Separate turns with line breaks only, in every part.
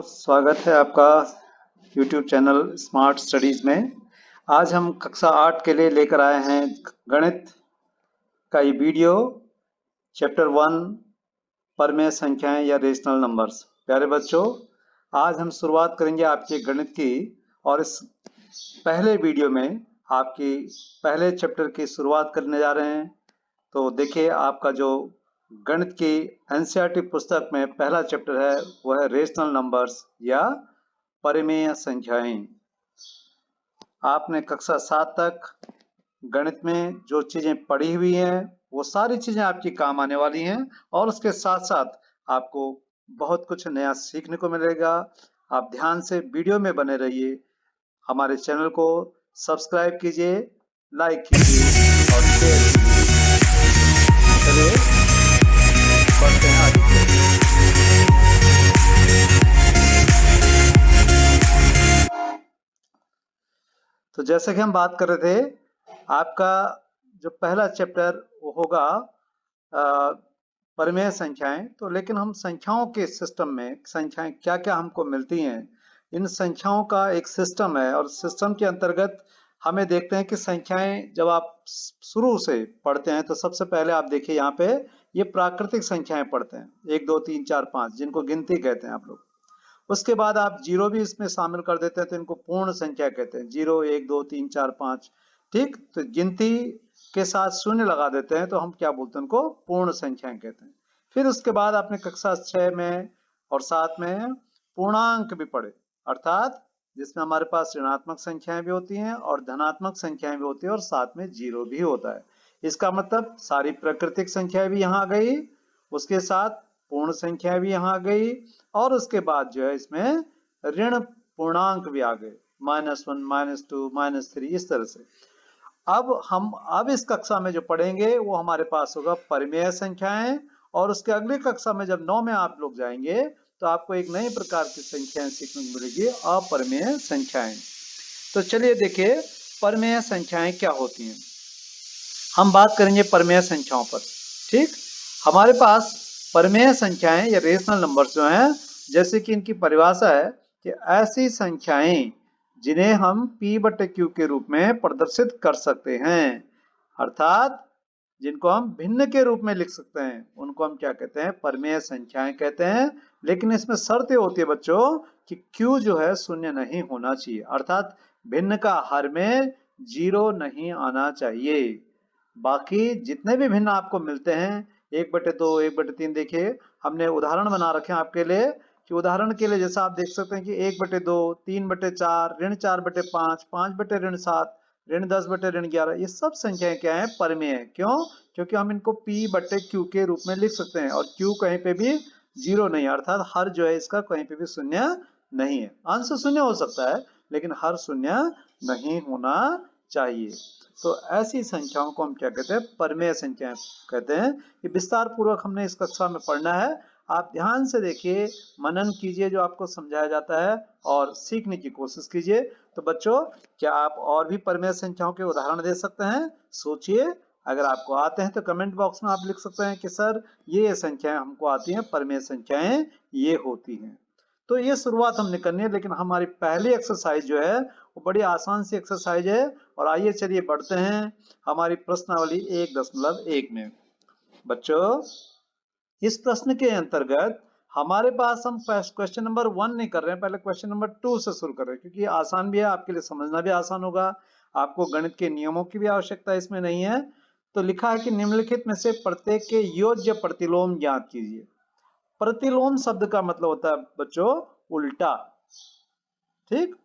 स्वागत है आपका YouTube चैनल स्मार्ट स्टडीज में। आज हम कक्षा 8 के लिए लेकर आए हैं गणित का ये वीडियो, चैप्टर 1 परमेय संख्याएं या रेशनल नंबर्स। प्यारे बच्चों, आज हम शुरुआत करेंगे आपके गणित की, और इस पहले वीडियो में आपकी पहले चैप्टर की शुरुआत करने जा रहे हैं। तो देखिए, आपका जो गणित की एनसीईआरटी पुस्तक में पहला चैप्टर है वह है रेशनल नंबर्स या परिमेय संख्याएं। आपने कक्षा 7 तक गणित में जो चीजें पढ़ी हुई हैं वो सारी चीजें आपकी काम आने वाली हैं, और उसके साथ साथ आपको बहुत कुछ नया सीखने को मिलेगा। आप ध्यान से वीडियो में बने रहिए, हमारे चैनल को सब्सक्राइब कीजिए, लाइक कीजिए और शेयर कीजिए। चलिए बढ़ते हैं आगे की ओर। तो जैसे कि हम बात कर रहे थे, आपका जो पहला चैप्टर वो होगा परिमेय संख्याएं। तो लेकिन हम संख्याओं के सिस्टम में संख्याएं क्या क्या हमको मिलती हैं, इन संख्याओं का एक सिस्टम है, और सिस्टम के अंतर्गत हमें देखते हैं कि संख्याएं जब आप शुरू से पढ़ते हैं तो सबसे पहले आप देखिए यहाँ पे ये प्राकृतिक संख्याएं पढ़ते हैं, 1 2 3 4 5, जिनको गिनती कहते हैं आप लोग। उसके बाद आप जीरो भी इसमें शामिल कर देते हैं तो इनको पूर्ण संख्या कहते हैं, 0 1 2 3 4 5। ठीक, तो गिनती के साथ शून्य लगा देते हैं तो हम क्या बोलते हैं, उनको पूर्ण संख्याएं कहते हैं। फिर उसके बाद आपने कक्षा 6 में और 7 में पूर्णांक भी पढ़े, अर्थात जिसमें हमारे पास ऋणात्मक संख्याएं भी होती हैं और धनात्मक संख्याएं भी होती है, और साथ में जीरो भी होता है। इसका मतलब सारी प्राकृतिक संख्याएं भी यहाँ आ गई, उसके साथ पूर्ण संख्या भी यहाँ आ गई, और उसके बाद जो है इसमें ऋण पूर्णांक भी आ गए, -1 -2 -3, इस तरह से। अब इस कक्षा में जो पढ़ेंगे वो हमारे पास होगा परिमेय संख्याएं, और उसके अगली कक्षा में जब 9 में आप लोग जाएंगे तो आपको एक नई प्रकार की संख्याएं सीखने को मिलेगी, अपरिमेय संख्याएं। तो चलिए देखिए परिमेय संख्याएं क्या होती हैं। हम बात करेंगे परिमेय संख्याओं पर। ठीक, हमारे पास परिमेय संख्याएं या रेशनल नंबर जो हैं, जैसे कि इनकी परिभाषा है कि ऐसी संख्याएं जिन्हें हम p/q के रूप में प्रदर्शित कर सकते हैं, अर्थात जिनको हम भिन्न के रूप में लिख सकते हैं, उनको हम क्या कहते हैं, परिमेय संख्याएं कहते हैं। लेकिन इसमें शर्त ये होती है बच्चों कि q जो है शून्य नहीं होना चाहिए, अर्थात भिन्न का हर में 0 नहीं आना चाहिए। बाकी जितने भी भिन्न आपको मिलते हैं, 1/2 1/3, देखिए हमने उदाहरण बना रखे हैं आपके लिए, कि उदाहरण के लिए जैसा आप देख सकते हैं कि 1/2 3/4 ऋण 4/5 5/7 ऋण 10/11, ये सब संख्याएं क्या है, परिमेय है। क्यों? क्योंकि हम इनको p/q के रूप में लिख सकते हैं, और q कहीं पे भी 0 नहीं है, अर्थात हर जो है इसका कहीं पे भी शून्य नहीं है। अंश शून्य हो सकता है लेकिन हर शून्य नहीं होना चाहिए। तो ऐसी संख्याओं को हम क्या कहते हैं, परिमेय संख्याएं कहते हैं। ये विस्तार पूर्वक हमने इस कक्षा में पढ़ना है। आप ध्यान से देखिए, मनन कीजिए जो आपको समझाया जाता है, और सीखने की कोशिश कीजिए। तो बच्चों, क्या आप और भी परिमेय संख्याओं के उदाहरण दे सकते हैं? सोचिए, अगर आपको आते हैं तो कमेंट बॉक्स में आप लिख सकते हैं कि सर ये संख्याएं हमको आती हैं, परिमेय संख्याएं ये होती हैं। तो ये शुरुआत हमने करनी है, लेकिन हमारी पहली एक्सरसाइज जो है वो बड़ी आसान सी एक्सरसाइज है। और आइए चलिए बढ़ते हैं हमारी प्रश्नावली 1.1 में। बच्चों, इस प्रश्न के अंतर्गत हमारे पास हम क्वेश्चन नंबर 1 नहीं कर रहे हैं, पहले क्वेश्चन नंबर 2 से शुरू कर रहे हैं, क्योंकि आसान भी है, आपके लिए समझना भी आसान होगा, आपको गणित के नियमों की भी आवश्यकता इसमें नहीं है। तो लिखा है कि निम्नलिखित में से प्रत्येक के योज्य प्रतिलोम ज्ञात कीजिए। प्रतिलोम शब्द का मतलब होता है बच्चों उल्टा, ठीक,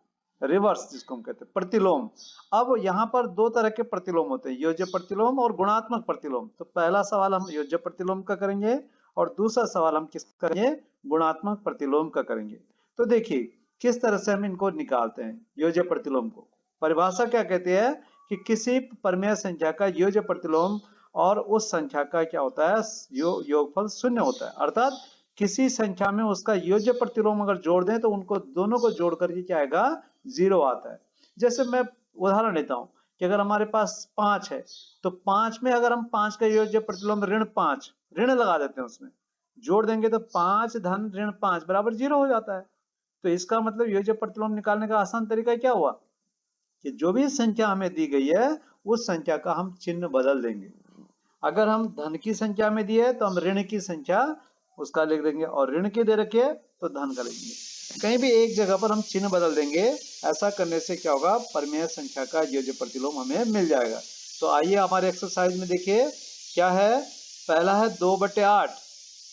रिवर्स, जिसको हम कहते हैं प्रतिलोम। अब यहाँ पर दो तरह के प्रतिलोम होते हैं, योज्य प्रतिलोम और गुणात्मक प्रतिलोम। तो पहला सवाल हम योज्य प्रतिलोम का करेंगे, और दूसरा सवाल हम किस करेंगे, गुणात्मक प्रतिलोम का करेंगे। तो देखिए किस तरह से हम इनको निकालते हैं योज्य प्रतिलोम को। परिभाषा क्या कहती है कि किसी परिमेय संख्या का योज्य प्रतिलोम और उस संख्या का क्या होता है, योगफल शून्य होता है, अर्थात किसी संख्या में उसका योज्य प्रतिलोम अगर जोड़ दें तो उनको दोनों को जोड़ करके क्या आएगा, 0 आता है। जैसे मैं उदाहरण लेता हूं कि अगर हमारे पास 5 है, तो 5 में अगर हम 5 का योज्य प्रतिलोम ऋण 5, ऋण लगा देते हैं उसमें, जोड़ देंगे तो 5 धन ऋण 5 बराबर 0 हो जाता है। तो इसका मतलब योज्य प्रतिलोम निकालने का आसान तरीका क्या हुआ कि जो भी संख्या हमें दी गई है उस संख्या का हम चिन्ह बदल देंगे। अगर हम धन की संख्या में दिए तो हम ऋण की संख्या उसका लिख देंगे, और ऋण की दे रखी है तो धन का लिख देंगे। कहीं भी एक जगह पर हम चिन्ह बदल देंगे। ऐसा करने से क्या होगा, परिमेय संख्या का योज्य प्रतिलोम हमें मिल जाएगा। तो आइए हमारे एक्सरसाइज में देखिए क्या है। पहला है 2/8,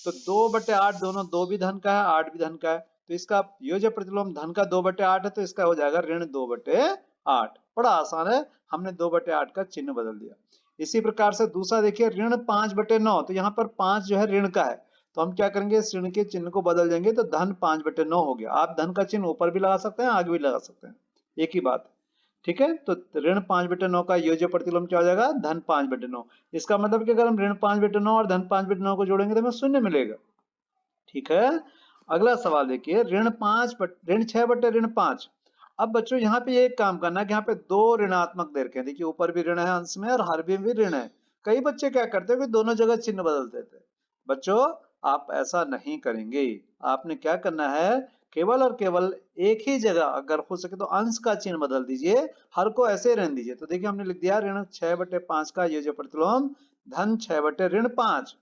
तो 2/8 दोनों, 2 भी धन का है 8 भी धन का है, तो इसका योज्य प्रतिलोम धन का 2/8 है, तो इसका हो जाएगा ऋण 2/8। बड़ा आसान है, हमने 2/8 का चिन्ह बदल दिया। इसी प्रकार से दूसरा देखिए ऋण 5/9, तो यहाँ पर 5 जो है ऋण का है, तो हम क्या करेंगे, इस ऋण के चिन्ह को बदल देंगे तो धन 5/9 हो गया। आप धन का चिन्ह ऊपर भी लगा सकते हैं, आगे भी लगा सकते हैं, एक ही बात, ठीक है। तो ऋण 5/9 का योज्य प्रतिलोम क्या हो जाएगा, धन 5/9। इसका मतलब कि अगर हम ऋण 5/9 और धन 5/9 को जोड़ेंगे तो हमें शून्य मिलेगा, ठीक है। अगला सवाल देखिए ऋण 6/5। अब बच्चों यहाँ पे एक काम करना है कि यहाँ पे दो ऋणात्मक दे रखे हैं, देखिए ऊपर भी ऋण है अंश में और हर भी ऋण है। कई बच्चे क्या करते हैं कि दोनों जगह चिन्ह बदल देते हैं। बच्चों आप ऐसा नहीं करेंगे, आपने क्या करना है, केवल और केवल एक ही जगह अगर हो सके तो अंश का चिन्ह बदल दीजिए, हर को ऐसे रहने दीजिए। तो देखिए हमने लिख दिया ऋण 6/5 का योज्य प्रतिलोम धन 6/5।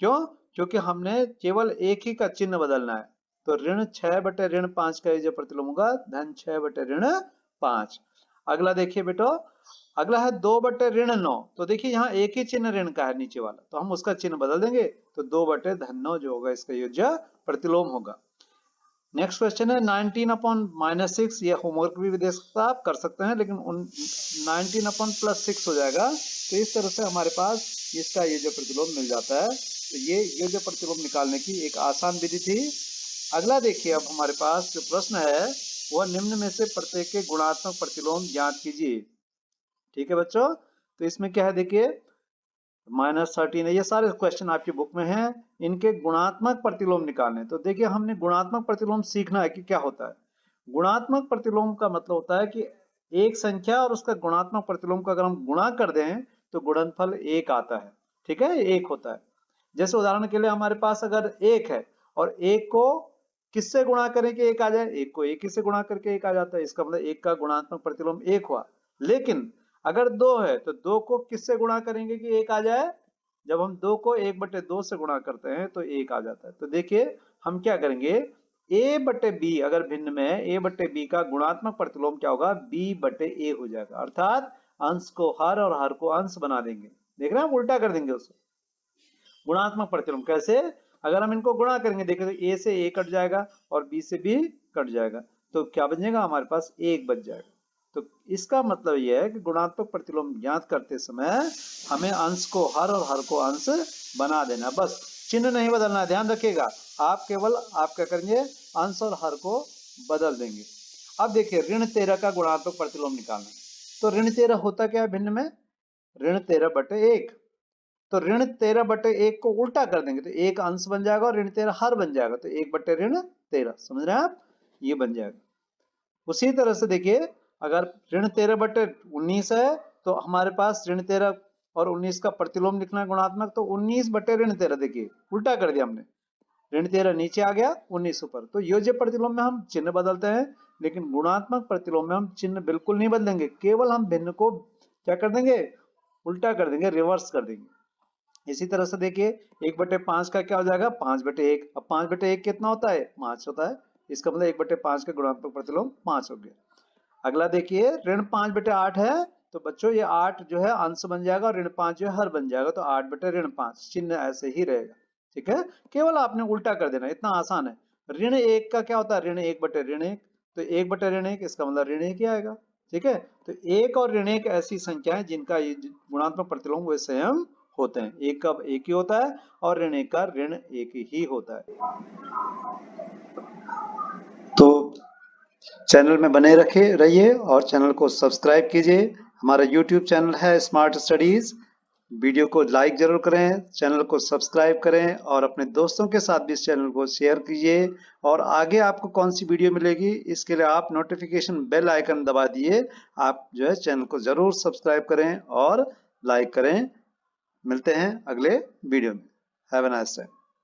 क्यों, क्योंकि हमने केवल एक ही का चिन्ह बदलना है। तो ऋण 6/5 का जो प्रतिलोम होगा धन 6/5। अगला देखिए बेटो, अगला है 2/9। तो देखिए यहाँ एक ही चिन्ह ऋण का है नीचे वाला, तो हम उसका चिन्ह बदल देंगे, तो 2/9 जो होगा इसका योज्य प्रतिलोम होगा। नेक्स्ट क्वेश्चन है 19/-6। ये होमवर्क भी दे सकता है, आप कर सकते हैं, लेकिन 19/+6 हो जाएगा। तो इस तरह से हमारे पास इसका योज्य प्रतिलोम मिल जाता है। तो ये योज्य प्रतिलोम निकालने की एक आसान विधि थी। अगला देखिए, अब हमारे पास जो प्रश्न है वह निम्न में से प्रत्येक के गुणात्मक प्रतिलोम ज्ञात कीजिए। ठीक है बच्चों, तो इसमें क्या है देखिए -13 है, ये सारे क्वेश्चन आपकी बुक में हैं। इनके गुणात्मक प्रतिलोम निकालने, तो देखिए हमने गुणात्मक प्रतिलोम सीखना है कि क्या होता है। गुणात्मक प्रतिलोम का मतलब होता है कि एक संख्या और उसका गुणात्मक प्रतिलोम का अगर हम गुणा कर दें तो गुणनफल 1 आता है, ठीक है, 1 होता है। जैसे उदाहरण के लिए हमारे पास अगर 1 है और 1 को किससे गुणा करें कि 1 आ जाए, 1 को 1 से गुणा करके 1 आ जाता है, इसका मतलब 1 का गुणात्मक प्रतिलोम 1 हुआ। लेकिन अगर 2 है तो 2 को किससे गुणा करेंगे कि 1 आ जाए, जब हम 2 को 1/2 से गुणा करते हैं तो 1 आ जाता है। तो देखिए हम क्या करेंगे, a/b अगर भिन्न में है, a/b का गुणात्मक प्रतिलोम क्या होगा, b/a हो जाएगा। अर्थात अंश को हर और हर को अंश बना देंगे। देख रहे हैं, हम उल्टा कर देंगे उसको। गुणात्मक प्रतिलोम कैसे, अगर हम इनको गुणा करेंगे, देखिए तो a से a कट जाएगा और b से b कट जाएगा, तो क्या बन जाएगा, हमारे पास 1 बच जाएगा। तो इसका मतलब यह है कि गुणात्मक प्रतिलोम ज्ञात करते समय हमें अंश को हर और हर को अंश बना देना, बस चिन्ह नहीं बदलना है, ध्यान रखिएगा। आप केवल आप क्या करेंगे, अंश और हर को बदल देंगे। अब देखिए ऋण 13 का गुणात्मक प्रतिलोम निकालना, तो ऋण 13 होता क्या है भिन्न में, ऋण 13/1। तो ऋण 13/1 को उल्टा कर देंगे तो एक अंश बन जाएगा और ऋण 13 हर बन जाएगा, तो 1/ऋण 13, समझ रहे हैं आप, ये बन जाएगा। उसी तरह से देखिए अगर ऋण 13/19 है तो हमारे पास ऋण 13 और 19 का प्रतिलोम लिखना है गुणात्मक, तो 19/ऋण 13, देखिए उल्टा कर दिया हमने, ऋण 13 नीचे आ गया 19 ऊपर। तो योज्य प्रतिलोम में हम चिन्ह बदलते हैं, लेकिन गुणात्मक प्रतिलोम में हम चिन्ह बिल्कुल नहीं बदलेंगे, केवल हम भिन्न को क्या कर देंगे, उल्टा कर देंगे, रिवर्स कर देंगे। इसी तरह से देखिए 1/5 का क्या हो जाएगा, 5/1। अब 5/1 कितना होता है, 5 होता है, इसका मतलब 1/5 का गुणात्मक प्रतिलोम 5 हो गया। अगला देखिए ऋण 5/8 है, तो बच्चों ये 8 जो है अंश बन जाएगा और ऋण 5 जो है हर बन जाएगा, तो 8/ऋण 5, चिन्ह ऐसे ही रहेगा, ठीक है। केवल आपने उल्टा कर देना, इतना आसान है। ऋण 1 का क्या होता है, ऋण 1/ऋण 1, तो 1/ऋण 1 इसका मतलब ऋण 1 ही आएगा, ठीक है। तो 1 और ऋण 1 ऐसी संख्या है जिनका गुणात्मक प्रतिलोम वे स्वयं होते हैं, 1 का 1 ही होता है और ऋण 1 का ऋण 1 ही होता है। तो चैनल में बने रहिए और चैनल को सब्सक्राइब कीजिए। हमारा यूट्यूब चैनल है स्मार्ट स्टडीज। वीडियो को लाइक जरूर करें, चैनल को सब्सक्राइब करें और अपने दोस्तों के साथ भी इस चैनल को शेयर कीजिए। और आगे आपको कौन सी वीडियो मिलेगी इसके लिए आप नोटिफिकेशन बेल आइकन दबा दिए। आप जो है चैनल को जरूर सब्सक्राइब करें और लाइक करें। मिलते हैं अगले वीडियो में। Have a nice day.